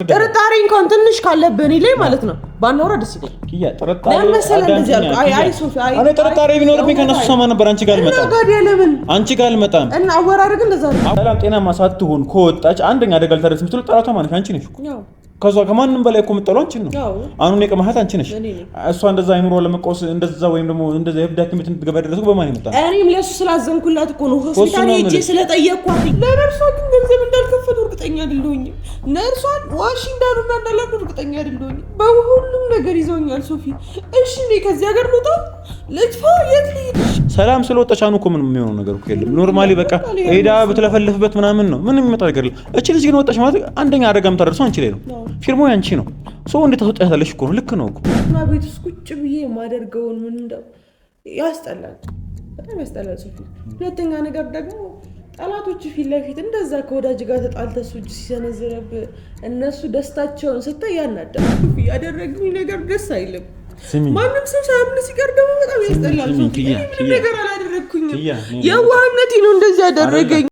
ጥርጣሬ እንኳን ትንሽ ካለብህ ላይ ማለት ነው ባናወራ ደስ ይላል። ኪያ ጥርጣሬ አይ ጥርጣሬ ቢኖርብኝ ከነሱ ሰማ ነበር አንቺ ጋር አልመጣም አንቺ ጋር አልመጣም እና አወራረግ እንደዛ ነው። ሰላም ጤናማ ሳትሆን ከወጣች አንደኛ አደጋ ልታደርስ የምትለው ጠላቷ ማለት አንቺ ነሽ እኮ ከዛ ከማንንም በላይ እኮ የምትጠላው አንቺ ነው። አሁን የቀማሃት አንቺ ነሽ። እሷ እንደዛ አይምሮ ለመቆስ እንደዛ ወይም ደግሞ እንደዛ የብዳክ ምት እንድትገባ ደረሰው በማን ይመጣ? እኔም ለሱ ስላዘንኩላት እኮ ነው ሆስፒታል ሄጄ ስለጠየቅኳት። ለነርሷ ግን ገንዘብ እንዳልከፈሉ እርግጠኛ አይደለሁኝም። ነርሷን ዋሺ እንዳሉና እንዳላሉ እርግጠኛ አይደለሁኝም። በሁሉም ነገር ይዘውኛል ሶፊ። እሺ እኔ ከዚህ ሀገር ልውጣ ልጥፋ የት ልሂድ? ሰላም ስለወጣች አኑ እኮ ምንም የሚሆነው ነገር እኮ የለም። ኖርማሊ በቃ ሄዳ ብትለፈልፍበት ምናምን ነው ምንም የሚመጣ ነገር የለም። እቺ ልጅ ግን ወጣች ማለት አንደኛ አደጋ የምታደርሰው አንቺ ላይ ነው። ፊርማው ያንቺ ነው። ሰው እንዴት ታወጣታለሽ እኮ ነው። ልክ ነው እኮ እና ቤት ውስጥ ቁጭ ብዬ የማደርገውን ምን እንደው ያስጠላል፣ በጣም ያስጠላል ሶፊ። ሁለተኛ ነገር ደግሞ ጠላቶች ፊት ለፊት እንደዛ ከወዳጅ ጋር ተጣልተህ እጅ ሲሰነዝረብህ እነሱ ደስታቸውን ስታይ ያናዳል። ያደረግኝ ነገር ደስ አይልም። ማንም ሰው ሳያምን ሲቀር ደግሞ በጣም ያስጠላል ሶፊ። ምንም ነገር አላደረግኩኝም። የዋህነቴ ነው እንደዚህ ያደረገኝ።